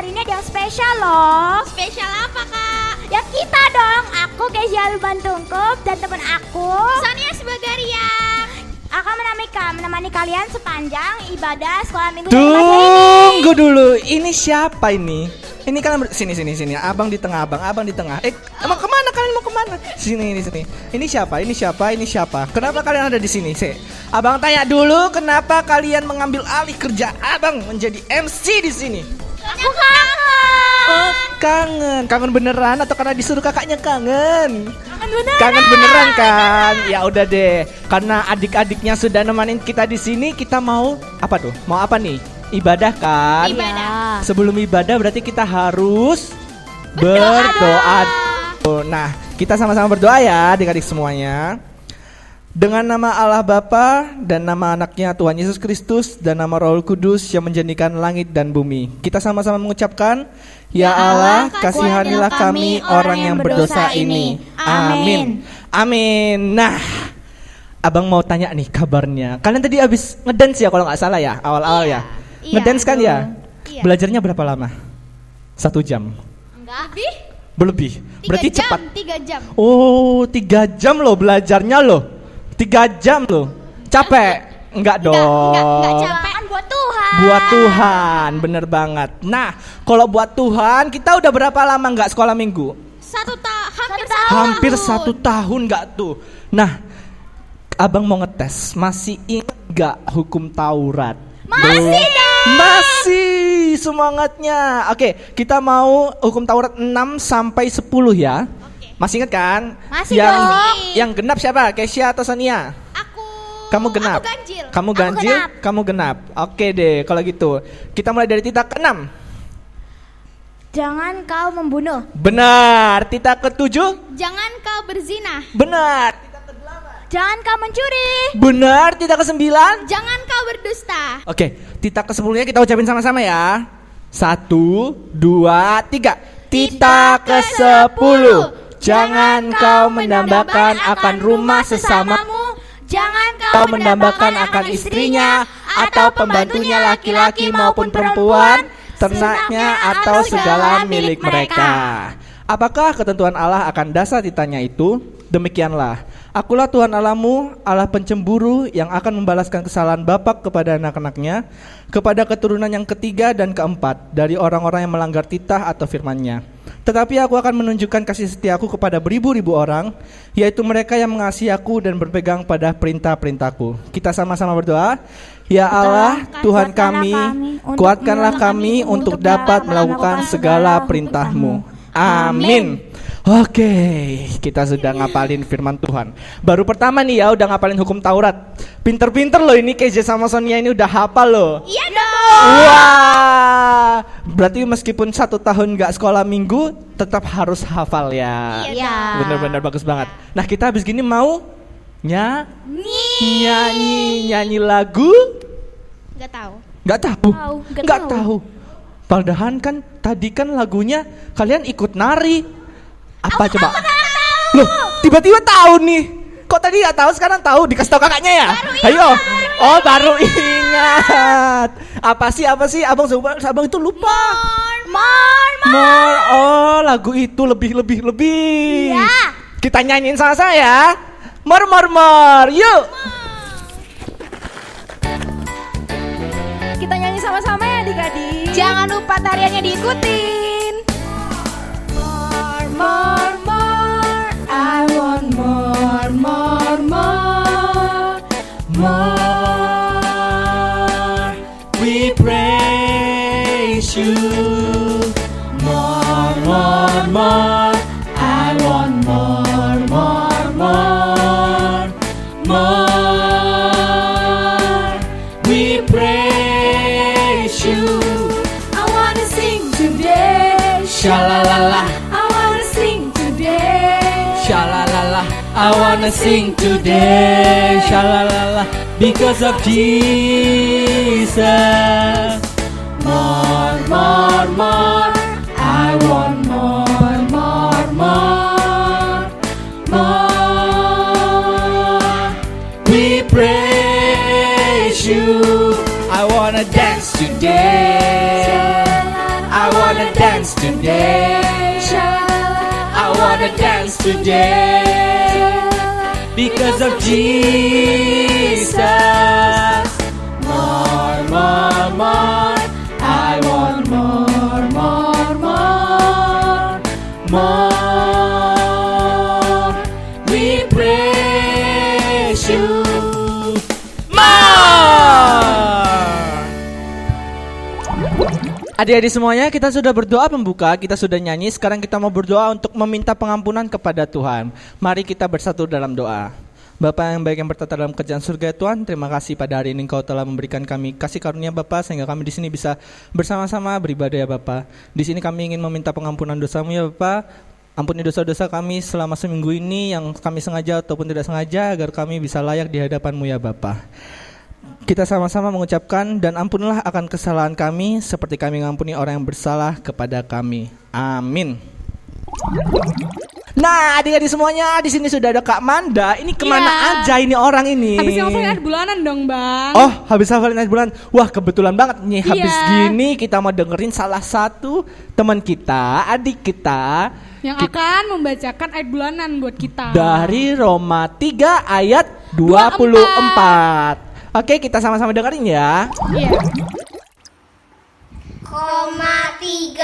hari ini ada yang spesial loh. Spesial apa, Kak? Ya kita dong, aku Kezia Luban Tungkup dan teman aku Sonia Sebagaria akan menemani kalian sepanjang ibadah sekolah minggu. Tunggu dulu, ini siapa ini? Ini kalian sini, abang di tengah, abang di tengah. Emang kemana kalian mau kemana? Sini. Ini siapa? Kenapa kalian ada di sini? Abang tanya dulu, kenapa kalian mengambil alih kerja abang menjadi MC di sini? Aku kangen. Oh, kangen beneran atau karena disuruh kakaknya kangen? Kangen Beneran kan? Ya udah deh, karena adik-adiknya sudah nemenin kita di sini, kita mau apa tuh? Mau apa nih? Ibadah kan? Ibadah. Sebelum ibadah berarti kita harus berdoa. Nah, kita sama-sama berdoa ya adik-adik semuanya. Dengan nama Allah Bapa dan nama anaknya Tuhan Yesus Kristus dan nama Roh Kudus yang menjadikan langit dan bumi, kita sama-sama mengucapkan, Ya Allah, kasihanilah kami orang yang berdosa ini. Amin. Nah, abang mau tanya nih kabarnya. Kalian tadi habis ngedance ya kalau nggak salah ya, awal-awal ya. Ngedance kan ya? Iya. Belajarnya berapa lama? 1 jam? Enggak. Lebih? Berlebih? Berarti cepat. 3 jam. Oh, 3 jam loh belajarnya loh. 3 jam loh. Capek? Enggak dong. Enggak capek. Buat Tuhan. Buat Tuhan, bener banget. Nah, kalau buat Tuhan, kita udah berapa lama nggak sekolah minggu? Hampir 1 tahun nggak tuh. Nah, abang mau ngetes. Masih ingat nggak hukum Taurat? Masih semangatnya. Oke, kita mau hukum Taurat 6 sampai 10 ya. Masih ingat kan? Masih yang, dong. Yang genap siapa? Kezia atau Sonia? Aku. Kamu genap. Aku ganjil. Kamu ganjil, kamu genap. Oke deh, kalau gitu. Kita mulai dari titak ke-6. Jangan kau membunuh. Benar. Titak ke-7. Jangan kau berzina. Benar. Jangan kau mencuri. Benar. Titak ke-9. Jangan kau berdusta. Oke, titak ke-10-nya kita ucapin sama-sama ya. 1, 2, 3. Titak ke-10. Jangan kau mendambakan akan rumah sesamamu. Jangan Kau mendambakan akan istrinya atau pembantunya laki-laki maupun perempuan, ternaknya atau segala milik mereka. Apakah ketentuan Allah akan dasar titanya itu? Demikianlah, akulah Tuhan Allahmu, Allah pencemburu yang akan membalaskan kesalahan bapak kepada anak-anaknya, kepada keturunan yang ketiga dan keempat dari orang-orang yang melanggar titah atau firman-Nya. Tetapi aku akan menunjukkan kasih setiaku kepada beribu-ribu orang, yaitu mereka yang mengasihi aku dan berpegang pada perintah-perintahku. Kita sama-sama berdoa. Ya Allah, Tuhan kami, kuatkanlah kami untuk dapat melakukan segala perintah-Mu. Amin. Oke, kita sudah ngapalin firman Tuhan. Baru pertama nih ya, udah ngapalin hukum Taurat. Pinter-pinter loh ini, Kezia sama Sonia ini udah hafal loh. Iya dong. Wah, berarti meskipun 1 tahun gak sekolah minggu, tetap harus hafal ya. Iya. Bener-bener bagus banget. Nah, kita habis gini mau nyanyi lagu? Gak tahu. Gak tahu. Padahal kan tadi kan lagunya kalian ikut nari. Apa coba? Loh, tiba-tiba tahu nih. Kok tadi gak tahu, sekarang tahu? Dikasih tahu kakaknya ya? Ayo. Oh, baru ingat. Apa sih? Abang itu lupa. More. Oh, lagu itu lebih. Iya. Kita nyanyiin sama saya. More. Yuk. Kita nyanyi sama-sama ya adik-adik. Jangan lupa tariannya diikutin. More, I want more. We praise you. More. I want more. We praise you. I wanna sing today. Shalalala. I wanna sing today. Shalalala, I wanna sing today. Shalalala, because of Jesus. More. I want more. We praise you. I wanna dance today. I wanna I wanna dance today because of Jesus. More, more, more. I want more, more, more, more. We praise you more. Adik-adik semuanya, kita sudah berdoa pembuka, kita sudah nyanyi. Sekarang kita mau berdoa untuk meminta pengampunan kepada Tuhan. Mari kita bersatu dalam doa. Bapa yang baik yang bertata dalam kerajaan surga ya Tuhan, terima kasih pada hari ini Engkau telah memberikan kami kasih karunia Bapa, sehingga kami di sini bisa bersama-sama beribadah ya Bapa. Di sini kami ingin meminta pengampunan dosa-Mu ya Bapa. Ampuni dosa-dosa kami selama seminggu ini yang kami sengaja ataupun tidak sengaja, agar kami bisa layak di hadapan-Mu ya Bapa. Kita sama-sama mengucapkan, dan ampunilah akan kesalahan kami seperti kami mengampuni orang yang bersalah kepada kami. Amin. Nah, adik-adik semuanya, di sini sudah ada Kak Manda. Ini kemana aja ini orang ini? Habis hafalin ayat bulanan dong, Bang. Oh, habis hafalin ayat bulanan. Wah, kebetulan banget nih. Habis gini kita mau dengerin salah satu teman kita, adik kita yang akan membacakan ayat bulanan buat kita. Dari Roma 3 ayat 24. Oke, kita sama-sama dengerin ya. Iya. Roma 3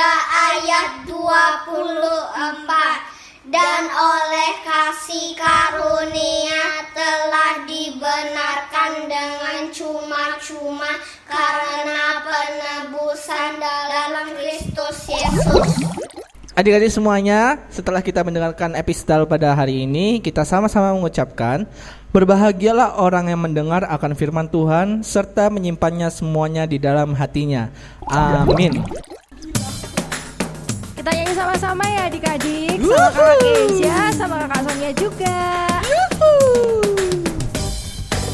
ayat 24. Dan oleh kasih karunia telah dibenarkan dengan cuma-cuma karena penebusan dalam Kristus Yesus. Adik-adik semuanya, setelah kita mendengarkan epistel pada hari ini, kita sama-sama mengucapkan, berbahagialah orang yang mendengar akan firman Tuhan serta menyimpannya semuanya di dalam hatinya. Amin. Kita nyanyi sama-sama ya adik-adik. Sama kakak Keisha, sama kakak Sonia juga.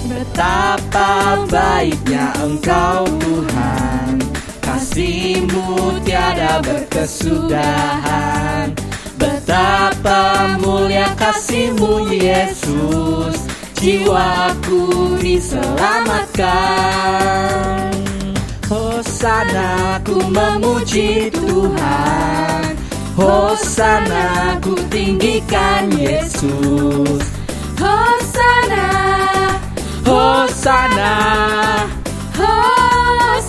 Betapa baiknya Engkau Tuhan, kasih-Mu tiada berkesudahan. Betapa mulia kasih-Mu Yesus, jiwaku diselamatkan. Hosana ku memuji Tuhan, Hosana ku tinggikan Yesus. Hosana, Hosana, Hosana.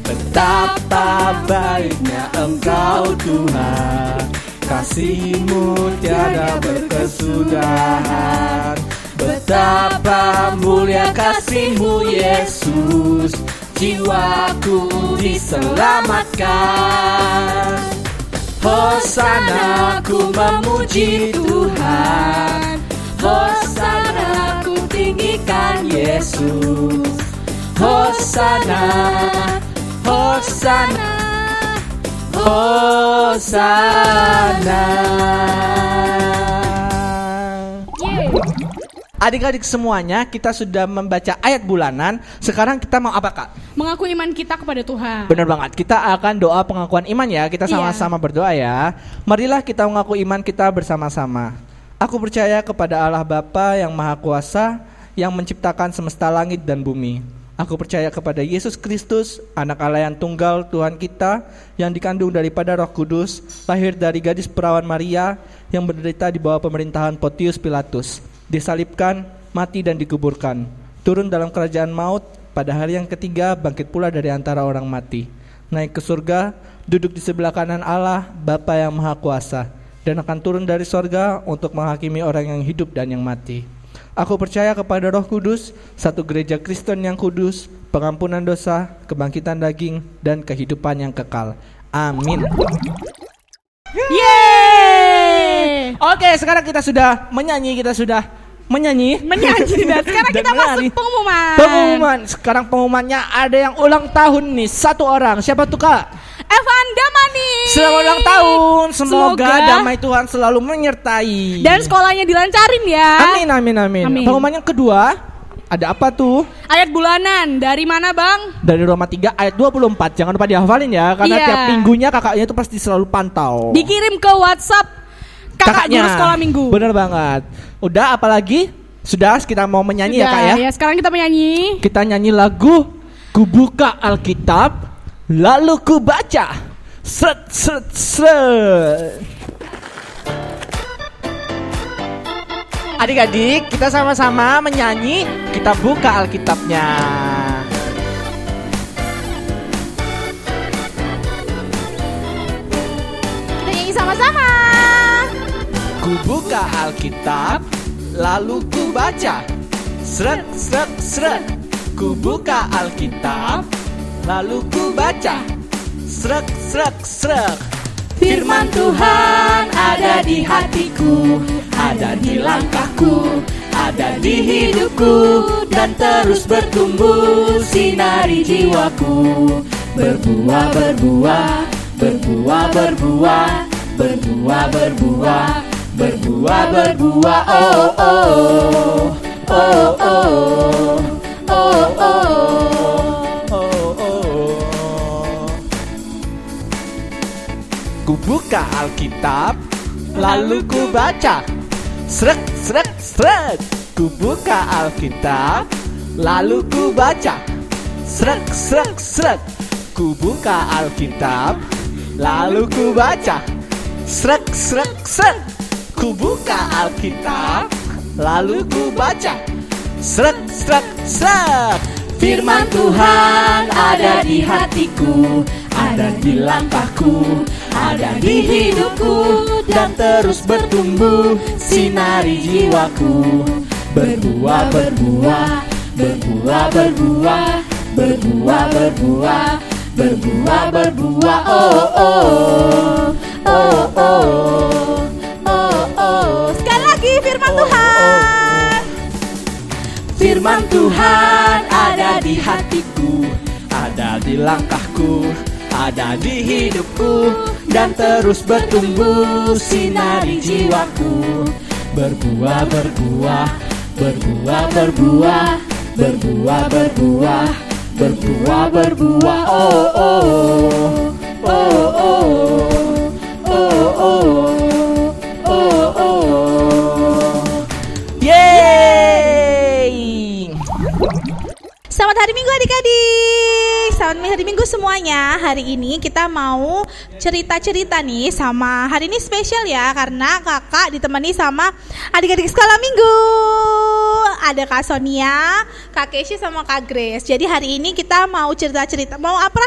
Betapa baiknya Engkau Tuhan, kasih-Mu tiada berkesudahan. Betapa mulia kasih-Mu Yesus, jiwaku diselamatkan. Hosana ku memuji Tuhan, Hosana ku tinggikan Yesus. Hosana, Hosana, Hosana. Adik-adik semuanya, kita sudah membaca ayat bulanan. Sekarang kita mau apa, Kak? Mengaku iman kita kepada Tuhan. Benar banget, kita akan doa pengakuan iman ya. Kita sama-sama berdoa ya. Marilah kita mengaku iman kita bersama-sama. Aku percaya kepada Allah Bapa yang Maha Kuasa, yang menciptakan semesta langit dan bumi. Aku percaya kepada Yesus Kristus, anak Allah yang tunggal Tuhan kita, yang dikandung daripada Roh Kudus, lahir dari gadis perawan Maria, yang menderita di bawah pemerintahan Pontius Pilatus, disalibkan, mati dan dikuburkan, turun dalam kerajaan maut, pada hari yang ketiga bangkit pula dari antara orang mati, naik ke surga, duduk di sebelah kanan Allah Bapa yang Maha Kuasa, dan akan turun dari surga untuk menghakimi orang yang hidup dan yang mati. Aku percaya kepada Roh Kudus, satu gereja Kristen yang kudus, pengampunan dosa, kebangkitan daging, dan kehidupan yang kekal. Amin. Yeay! Oke, sekarang kita sudah menyanyi. Dan sekarang kita masuk pengumuman. Sekarang pengumumannya ada yang ulang tahun nih, satu orang. Siapa tuh, Kak? Evan Damani. Selamat ulang tahun. Semoga damai Tuhan selalu menyertai. Dan sekolahnya dilancarin ya. Amin. Pengumuman yang kedua, ada apa tuh? Ayat bulanan. Dari mana, Bang? Dari Roma 3 ayat 24. Jangan lupa dihafalin ya, karena tiap minggunya kakaknya itu pasti selalu pantau. Dikirim ke WhatsApp kakaknya guru sekolah minggu. Bener banget. Udah, apalagi? Sudah, kita mau menyanyi ya, Kak ya? Ya, sekarang kita menyanyi. Kita nyanyi lagu Ku buka Alkitab, lalu ku baca. Sret, sret, sret. Adik-adik, kita sama-sama menyanyi. Kita buka Alkitabnya. Kita nyanyi sama-sama. Ku buka Alkitab, lalu ku baca. Sret, sret, sret. Ku buka Alkitab, lalu ku baca. Srek, srek, srek. Firman Tuhan ada di hatiku, ada di langkahku, ada di hidupku, dan terus bertumbuh sinari jiwaku. Berbuah, berbuah, berbuah, berbuah, berbuah, berbuah, berbuah, berbuah. Oh, oh, oh, oh, oh, oh. Ku buka Alkitab, lalu ku baca. Srek, srek, srek. Ku buka Alkitab, lalu ku baca. Srek, srek, srek. Ku buka Alkitab, lalu ku baca. Srek, srek, srek. Ku buka Alkitab, lalu ku baca. Srek, srek, srek. Firman Tuhan ada di hatiku, ada di langkahku, ada di hidupku, dan terus bertumbuh sinari jiwaku. Berbuah, berbuah, berbuah, berbuah, berbuah, berbuah, berbuah, berbuah. Oh, oh, oh, oh, oh, oh. Sekali lagi firman Tuhan. Firman Tuhan ada di hatiku, ada di langkahku, ada di hidupku, dan terus bertumbuh sinari jiwaku. Berbuah, berbuah, berbuah, berbuah, berbuah, berbuah, berbuah, berbuah. Oh, oh, oh, oh, oh, oh, oh, oh. Yeay! Selamat hari Minggu adik-adik. Selamat hari Minggu semuanya. Hari ini kita mau cerita-cerita nih sama hari ini spesial ya, karena kakak ditemani sama adik-adik sekolah minggu. Ada Kak Sonia, Kak Keisha sama Kak Grace. Jadi hari ini kita mau cerita-cerita. Mau apa?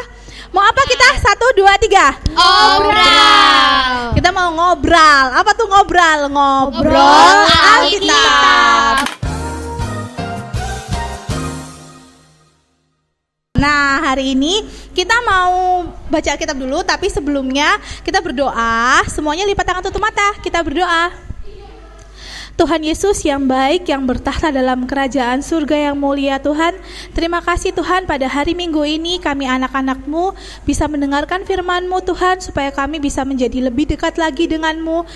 Mau apa kita? 1, 2, 3. Ngobrol. Kita mau ngobrol. Apa tuh ngobrol? Ngobrol Alkitab. Nah, hari ini kita mau baca Alkitab dulu, tapi sebelumnya kita berdoa. Semuanya lipat tangan, tutup mata. Kita berdoa. Tuhan Yesus yang baik, yang bertahta dalam kerajaan surga yang mulia Tuhan, terima kasih Tuhan pada hari Minggu ini kami anak-anak-Mu bisa mendengarkan firman-Mu Tuhan, supaya kami bisa menjadi lebih dekat lagi dengan-Mu.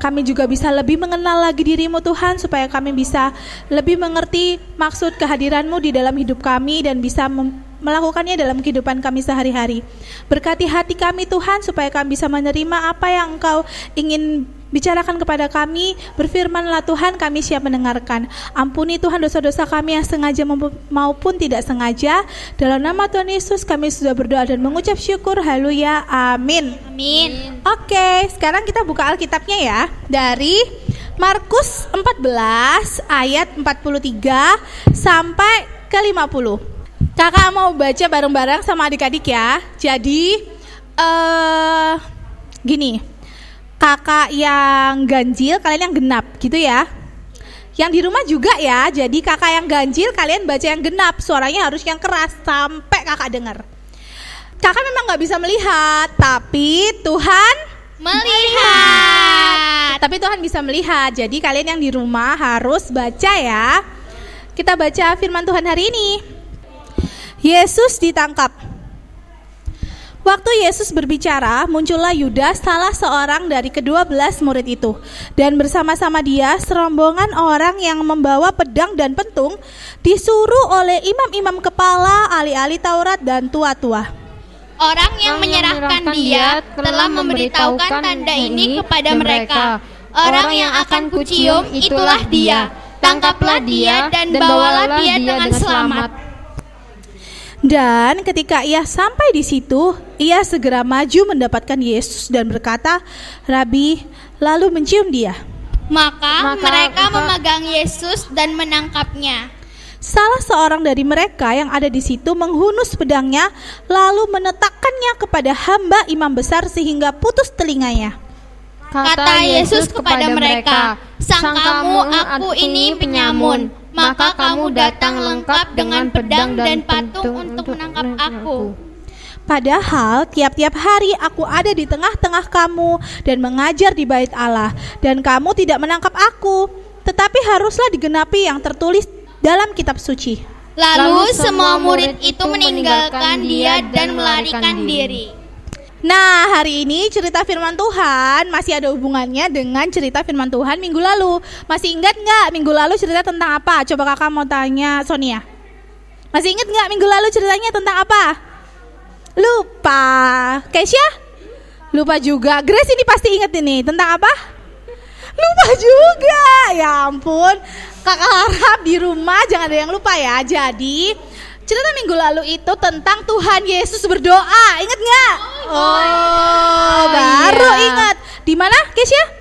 Kami juga bisa lebih mengenal lagi diri-Mu Tuhan, supaya kami bisa lebih mengerti maksud kehadiran-Mu di dalam hidup kami dan bisa melakukannya dalam kehidupan kami sehari-hari. Berkati hati kami Tuhan, supaya kami bisa menerima apa yang Engkau ingin bicarakan kepada kami. Berfirmanlah Tuhan, kami siap mendengarkan. Ampuni Tuhan dosa-dosa kami yang sengaja maupun tidak sengaja. Dalam nama Tuhan Yesus kami sudah berdoa dan mengucap syukur. Haleluya, amin. Amin. Oke, sekarang kita buka Alkitabnya ya. Dari Markus 14 ayat 43 sampai ke 50. Kakak mau baca bareng-bareng sama adik-adik ya. Jadi gini, kakak yang ganjil, kalian yang genap gitu ya. Yang di rumah juga ya. Jadi kakak yang ganjil, kalian baca yang genap. Suaranya harus yang keras sampai kakak dengar. Kakak memang gak bisa melihat, tapi Tuhan melihat. Tapi Tuhan bisa melihat. Jadi kalian yang di rumah harus baca ya. Kita baca firman Tuhan hari ini. Yesus ditangkap. Waktu Yesus berbicara, muncullah Yudas, salah seorang dari ke-12 murid itu. Dan bersama-sama dia serombongan orang yang membawa pedang dan pentung, disuruh oleh imam-imam kepala, ahli-ahli Taurat dan tua-tua. Orang yang menyerahkan dia telah memberitahukan tanda ini kepada mereka. Orang yang akan kucium itulah dia. Tangkaplah dia dan bawalah dia dengan selamat. Dan ketika ia sampai di situ, ia segera maju mendapatkan Yesus dan berkata, "Rabi," lalu mencium dia. Maka mereka memegang Yesus dan menangkapnya. Salah seorang dari mereka yang ada di situ menghunus pedangnya, lalu menetakkannya kepada hamba imam besar sehingga putus telinganya. Kata Yesus kepada mereka, "Sangkamu aku ini penyamun, maka kamu datang lengkap dengan pedang dan patung untuk menangkap aku. Padahal tiap-tiap hari aku ada di tengah-tengah kamu dan mengajar di bait Allah, dan kamu tidak menangkap aku. Tetapi haruslah digenapi yang tertulis dalam kitab suci." Lalu semua murid itu meninggalkan dia dan melarikan diri. Nah, hari ini cerita firman Tuhan masih ada hubungannya dengan cerita firman Tuhan minggu lalu. Masih ingat nggak minggu lalu cerita tentang apa? Coba kakak mau tanya Sonia. Masih ingat nggak minggu lalu ceritanya tentang apa? Lupa. Keisha? Lupa juga. Grace ini pasti ingat ini. Tentang apa? Lupa juga. Ya ampun. Kakak harap di rumah jangan ada yang lupa ya. Jadi cerita minggu lalu itu tentang Tuhan Yesus berdoa. Ingat nggak? Baru ingat. Di mana, Keisha?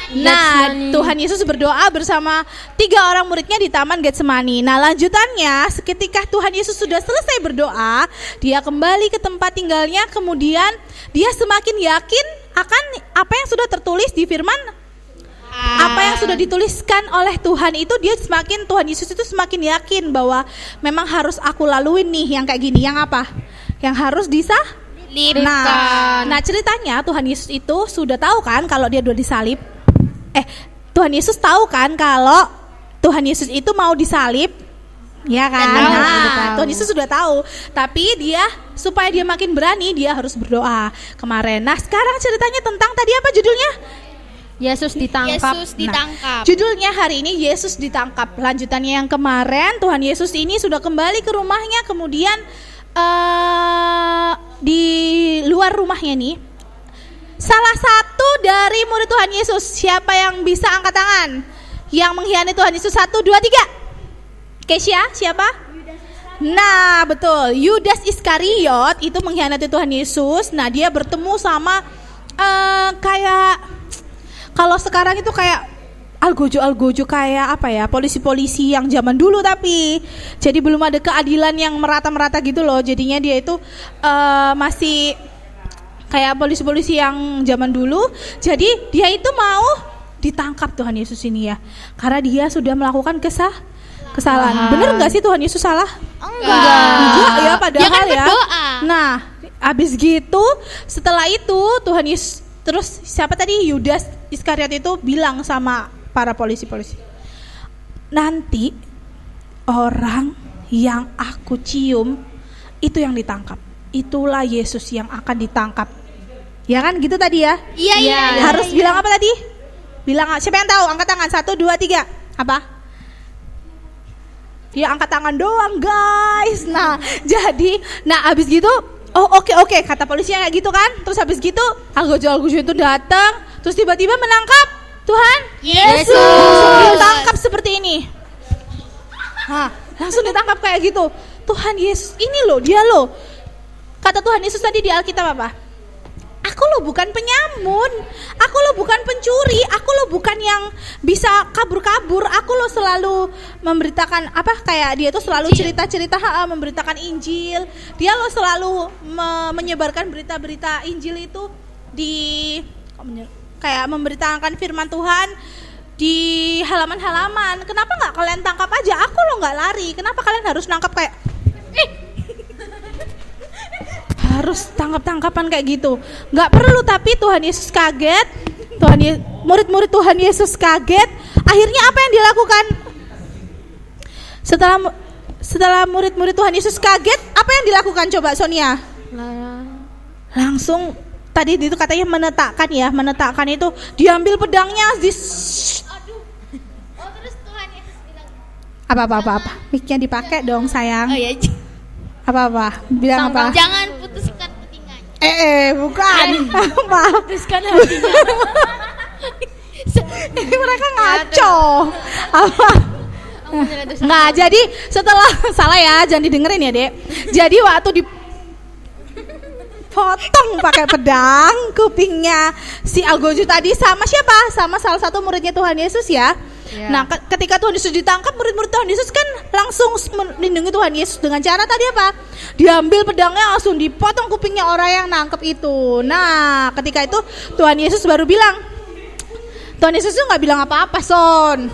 Nah, Tuhan Yesus berdoa bersama 3 orang muridnya di Taman Getsemani. Nah, lanjutannya, ketika Tuhan Yesus sudah selesai berdoa, dia kembali ke tempat tinggalnya. Kemudian dia semakin yakin akan apa yang sudah tertulis di firman. Apa yang sudah dituliskan oleh Tuhan itu, Tuhan Yesus itu semakin yakin bahwa memang harus aku laluin nih yang kayak gini. Yang apa? Yang harus Nah, ceritanya Tuhan Yesus itu sudah tahu kan kalau dia udah disalib. Tuhan Yesus tahu kan kalau Tuhan Yesus itu mau disalib, ya kan? Tuhan Yesus sudah tahu. Tapi supaya dia makin berani, dia harus berdoa kemarin. Nah, sekarang ceritanya tentang tadi apa judulnya? Yesus ditangkap. Nah, judulnya hari ini Yesus ditangkap. Lanjutannya yang kemarin, Tuhan Yesus ini sudah kembali ke rumahnya. Kemudian di luar rumahnya nih, salah satu dari murid Tuhan Yesus, siapa yang bisa angkat tangan? Yang mengkhianati Tuhan Yesus? 1, 2, 3. Keisha, siapa? Nah, betul. Yudas Iskariot itu mengkhianati Tuhan Yesus. Nah, dia bertemu sama kayak kalau sekarang itu kayak algojo kayak apa ya, polisi-polisi yang zaman dulu, tapi jadi belum ada keadilan yang merata-merata gitu loh. Jadinya dia itu masih kayak polisi-polisi yang zaman dulu. Jadi dia itu mau ditangkap Tuhan Yesus ini ya, karena dia sudah melakukan kesalahan. Bener nggak sih Tuhan Yesus salah? Enggak ya, padahal dia kan berdoa. Nah, abis gitu setelah itu Tuhan Yesus, terus siapa tadi, Yudas Iskariot itu bilang sama para polisi-polisi, "Nanti orang yang aku cium itu yang ditangkap. Itulah Yesus yang akan ditangkap." Ya kan gitu tadi ya? Iya. Harus bilang apa tadi? Bilang, siapa yang tahu? Angkat tangan. 1, 2, 3. Apa? Ya angkat tangan doang guys. Nah abis gitu, oke, kata polisinya kayak gitu kan. Terus habis gitu algojo itu datang, terus tiba-tiba menangkap Tuhan Yesus. Langsung ditangkap seperti ini. Langsung ditangkap kayak gitu. Tuhan Yesus ini loh, dia loh. Kata Tuhan Yesus tadi di Alkitab apa? Aku loh bukan penyamun, aku loh bukan pencuri, aku loh bukan yang bisa kabur-kabur, aku loh selalu memberitakan kayak dia tuh selalu cerita-cerita memberitakan Injil. Dia loh selalu menyebarkan berita-berita Injil itu kayak memberitakan firman Tuhan di halaman-halaman. Kenapa nggak kalian tangkap aja? Aku loh nggak lari. Kenapa kalian harus nangkap kayak harus tangkap-tangkapan kayak gitu? Nggak perlu. Tapi Tuhan Yesus kaget. Murid-murid Tuhan Yesus kaget. Akhirnya apa yang dilakukan? Setelah murid-murid Tuhan Yesus kaget, apa yang dilakukan coba Sonia? Langsung tadi itu katanya menetakkan itu diambil pedangnya Terus Tuhan Yesus bilang apa mic-nya dipakai dong sayang. iya. Bilang apa? Jangan putuskan telinganya. Bukan. Apa? Putuskan hatinya. Ini mereka ngaco. Apa? Nah, jadi setelah salah ya, jangan didengerin ya, Dek. Jadi waktu dipotong pakai pedang kupingnya si Algojo tadi sama siapa? Sama salah satu muridnya Tuhan Yesus ya. Ya. Nah, ketika Tuhan Yesus ditangkap, murid-murid Tuhan Yesus kan langsung melindungi Tuhan Yesus dengan cara tadi apa? Diambil pedangnya langsung dipotong kupingnya orang yang nangkep itu. Nah, ketika itu Tuhan Yesus baru bilang, Tuhan Yesus tuh nggak bilang apa-apa, Son.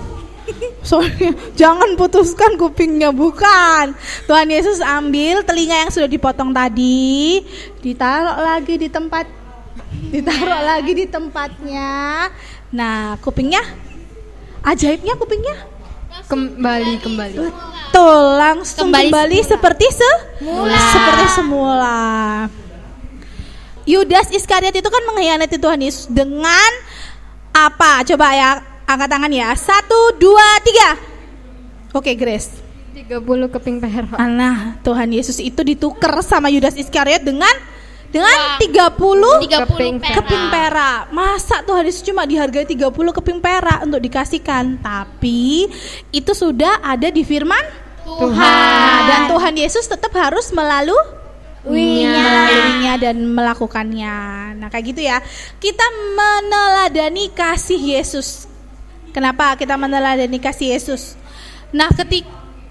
Soalnya jangan putuskan kupingnya, bukan. Tuhan Yesus ambil telinga yang sudah dipotong tadi, ditaruh lagi di tempatnya. Nah, kupingnya, ajaibnya kupingnya Kembali. betul, langsung kembali seperti semula. Yudas Iskariot itu kan mengkhianati Tuhan Yesus dengan apa? Coba ya, angkat tangan ya. 1, 2, 3. Oke, Grace. 30 keping perak. Nah, Tuhan Yesus itu ditukar sama Yudas Iskariot dengan 30 Keping keping perak. Masa Tuhan Yesus cuma dihargai 30 keping perak untuk dikasihkan? Tapi itu sudah ada di firman Tuhan. Nah, dan Tuhan Yesus tetap harus melaluinya dan melakukannya. Nah, kayak gitu ya. Kita meneladani kasih Yesus. Kenapa kita meneladani kasih Yesus? Nah,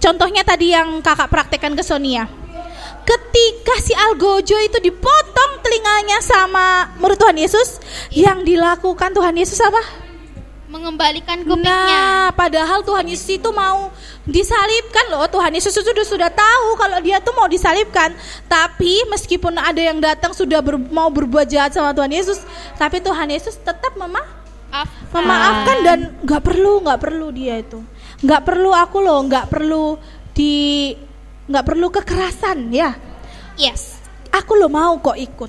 contohnya tadi yang kakak praktekkan ke Sonia. Ketika si Algojo itu dipotong telinganya sama murid Tuhan Yesus, yang dilakukan Tuhan Yesus apa? Mengembalikan kupingnya. Nah, padahal Tuhan Yesus itu mau disalibkan loh. Tuhan Yesus itu sudah tahu kalau dia tuh mau disalibkan. Tapi meskipun ada yang datang sudah mau berbuat jahat sama Tuhan Yesus, tapi Tuhan Yesus tetap memaafkan dan nggak perlu dia itu. Nggak perlu nggak perlu kekerasan ya. Yes. Aku lo mau kok ikut.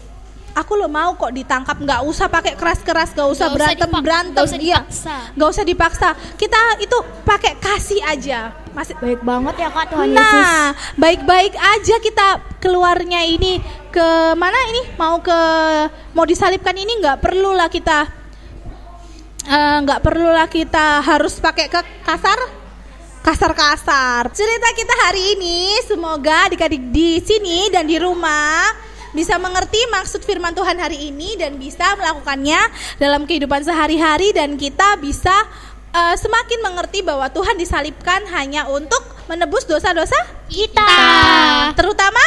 Aku lo mau kok ditangkap, nggak usah pakai keras-keras, nggak usah berantem, nggak usah iya. dipaksa. Nggak usah dipaksa. Kita itu pakai kasih aja. Baik banget ya Kak Tuhan Yesus. Nah, baik-baik aja kita keluarnya ini ke mana ini? Mau disalibkan ini nggak perlulah kita harus pakai kasar. Cerita kita hari ini semoga adik-adik di sini dan di rumah bisa mengerti maksud firman Tuhan hari ini dan bisa melakukannya dalam kehidupan sehari-hari, dan kita bisa semakin mengerti bahwa Tuhan disalibkan hanya untuk menebus dosa-dosa Kita. terutama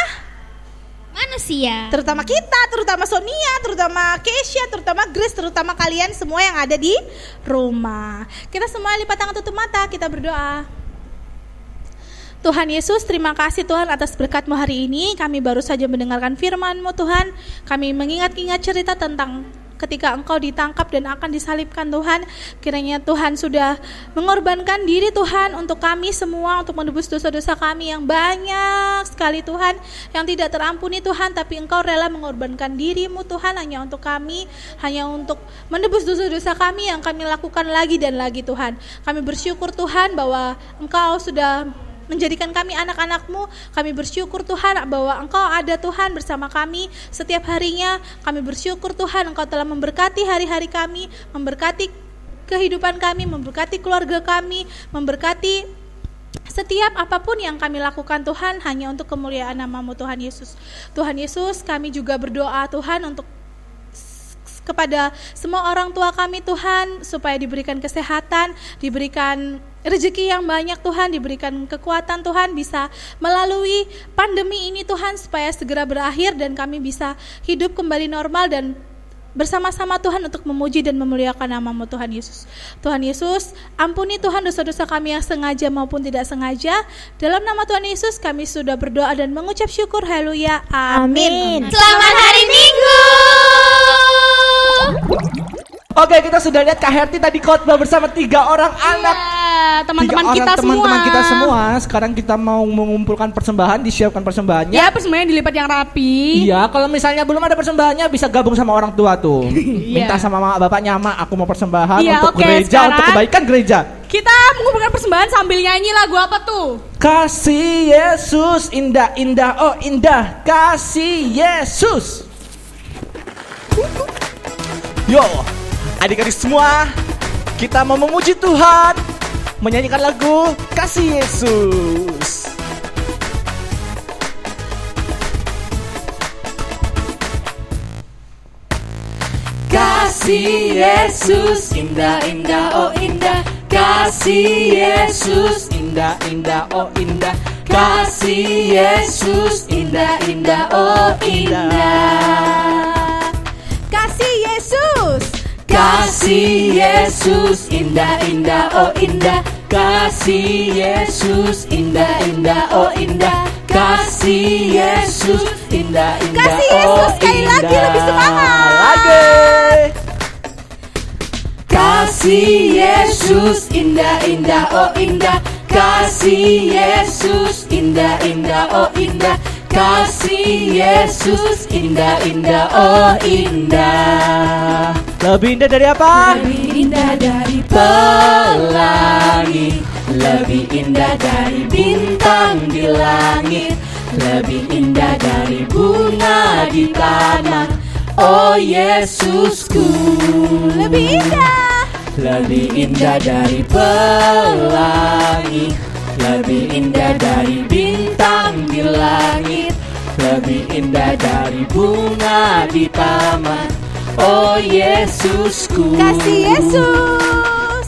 Manusia. terutama kita, terutama Sonia, terutama Keisha, terutama Grace, terutama kalian semua yang ada di rumah. Kita semua lipat tangan, tutup mata, kita berdoa. Tuhan Yesus, terima kasih Tuhan atas berkat-Mu hari ini. Kami baru saja mendengarkan firman-Mu Tuhan. Kami mengingat-ingat cerita tentang ketika Engkau ditangkap dan akan disalibkan Tuhan. Kiranya Tuhan sudah mengorbankan diri Tuhan untuk kami semua, untuk menebus dosa-dosa kami yang banyak sekali Tuhan, yang tidak terampuni Tuhan. Tapi Engkau rela mengorbankan diri-Mu Tuhan hanya untuk kami, hanya untuk menebus dosa-dosa kami yang kami lakukan lagi dan lagi Tuhan. Kami bersyukur Tuhan bahwa Engkau sudah menjadikan kami anak-anak-Mu. Kami bersyukur Tuhan bahwa Engkau ada Tuhan bersama kami setiap harinya. Kami bersyukur Tuhan Engkau telah memberkati hari-hari kami, memberkati kehidupan kami, memberkati keluarga kami, memberkati setiap apapun yang kami lakukan Tuhan hanya untuk kemuliaan nama-Mu Tuhan Yesus. Tuhan Yesus, kami juga berdoa Tuhan untuk kepada semua orang tua kami Tuhan, supaya diberikan kesehatan, diberikan rezeki yang banyak Tuhan, diberikan kekuatan Tuhan bisa melalui pandemi ini Tuhan, supaya segera berakhir dan kami bisa hidup kembali normal dan bersama-sama Tuhan untuk memuji dan memuliakan nama-Mu Tuhan Yesus. Tuhan Yesus, ampuni Tuhan dosa-dosa kami yang sengaja maupun tidak sengaja. Dalam nama Tuhan Yesus kami sudah berdoa dan mengucap syukur. Haleluya. Amin. Selamat hari Minggu. Oke, kita sudah lihat Kak Herti tadi khotbah bersama 3 orang anak. Teman-teman Tiga kita orang semua. teman-teman kita semua. Sekarang kita mau mengumpulkan persembahan, disiapkan persembahannya. Ya, persembahannya dilipat yang rapi. Iya, kalau misalnya belum ada persembahannya bisa gabung sama orang tua tuh. Minta sama mama bapaknya, "Ma, aku mau persembahan Iya, untuk oke, gereja, sekarang untuk kebaikan gereja." Kita mengumpulkan persembahan sambil nyanyi lagu apa tuh? Kasih Yesus indah, indah, oh indah, kasih Yesus. Yo, adik-adik semua, kita mau memuji Tuhan, menyanyikan lagu Kasih Yesus. Kasih Yesus indah-indah oh indah. Kasih Yesus indah-indah oh indah. Kasih Yesus indah-indah oh indah. Kasih Yesus. Kasih Yesus indah-indah oh indah. Kasih Yesus indah-indah oh indah. Kasih Yesus indah-indah Kasih Yesus oh sekali indah. lagi, lebih semangat. Lagi. Kasih Yesus indah-indah oh indah. Kasih Yesus indah-indah oh indah. Kasih Yesus indah-indah oh indah. Lebih indah dari apa? Lebih indah dari Pelangi, lebih indah dari bintang di langit, lebih indah dari bunga di taman. Oh Yesusku, lebih indah. lebih indah dari pelangi, lebih indah dari bintang di langit, lebih indah dari bunga di taman. Oh Yesusku, Kasih Yesus.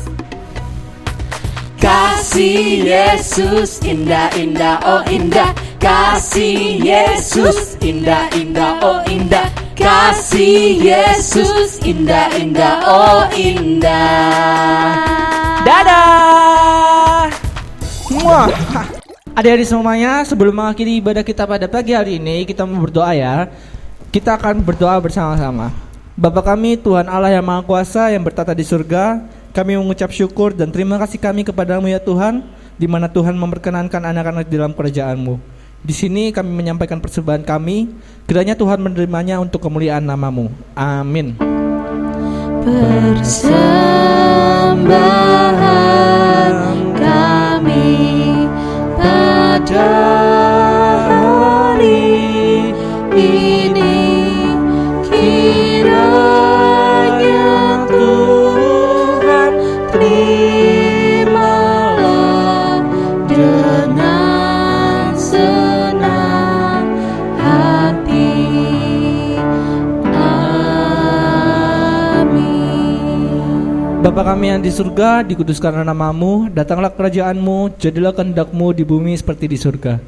kasih Yesus indah-indah oh indah. Kasih Yesus indah-indah oh indah. Kasih Yesus indah-indah oh indah. Dadah. Muah. Adik-adik semuanya, sebelum mengakhiri ibadah kita pada pagi hari ini, kita mau berdoa ya. Kita akan berdoa bersama-sama. Bapa kami, Tuhan Allah yang Maha Kuasa yang bertata di surga, kami mengucap syukur dan terima kasih kami kepadamu ya Tuhan, di mana Tuhan memperkenankan anak-anak di dalam kerajaan-Mu. Di sini kami menyampaikan persembahan kami, kiranya Tuhan menerimanya untuk kemuliaan nama-Mu. Amin. Persembahan kami pada hari ini, kiranya Tuhan terimalah dengan senang hati. Amin. Bapa kami yang di surga, dikuduskanlah nama-Mu, datanglah kerajaan-Mu, jadilah kehendak-Mu di bumi seperti di surga.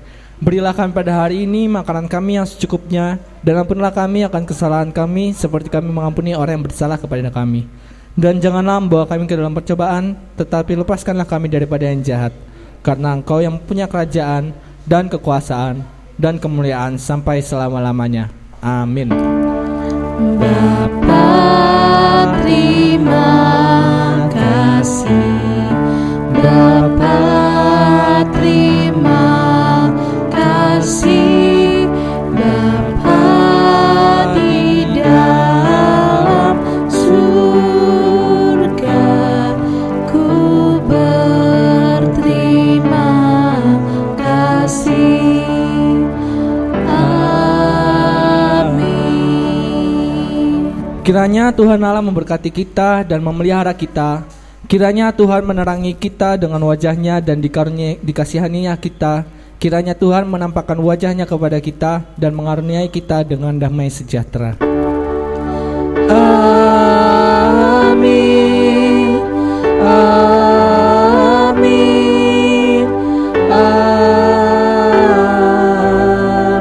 Berilah kami pada hari ini makanan kami yang secukupnya, dan ampunilah kami akan kesalahan kami, seperti kami mengampuni orang yang bersalah kepada kami. Dan janganlah membawa kami ke dalam percobaan, tetapi lepaskanlah kami daripada yang jahat. Karena Engkau yang punya kerajaan, dan kekuasaan, dan kemuliaan sampai selama-lamanya. Amin. Bapa, terima kasih. Bapa, terima kasih. Bapa di dalam surga, ku berterima kasih. Kiranya Tuhan Allah memberkati kita dan memelihara kita. Kiranya Tuhan menerangi kita dengan wajahnya dan dikasihaninya kita. Kiranya Tuhan menampakkan wajahnya kepada kita dan mengaruniai kita dengan damai sejahtera. Amin. Amin.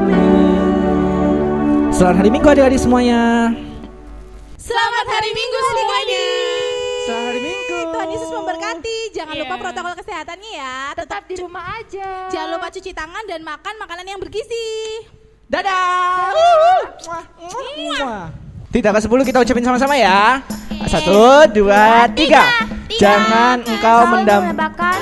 Amin. Selamat hari Minggu adik-adik semuanya. Selamat hari Minggu semuanya. Selamat hari Minggu. Tuhan Yesus memberkati. Jangan lupa protokol kesehatannya ya. Tetap di rumah aja. Jangan lupa cuci tangan dan makan makanan yang bergizi. Dadah. Tidak ke 10 kita ucapin sama-sama ya. 1, 2, 3. Jangan engkau menambahkan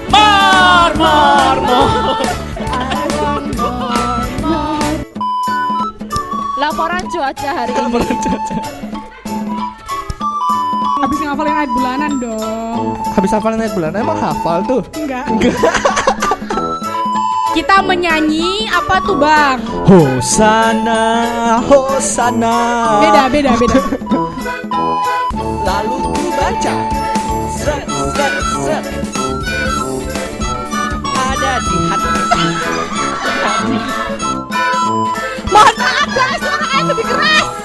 Mor, mor, mor. Laporan cuaca hari ini. Habis ngafalin ayat bulanan dong. Habis hafalin ayat bulan, emang hafal tuh? Enggak. Kita menyanyi apa tuh Bang? Hosana, Hosana. Beda. lalu ku baca. Set, set, set. Ada di hati. Mohon maaf guys, suara kalian lebih keras.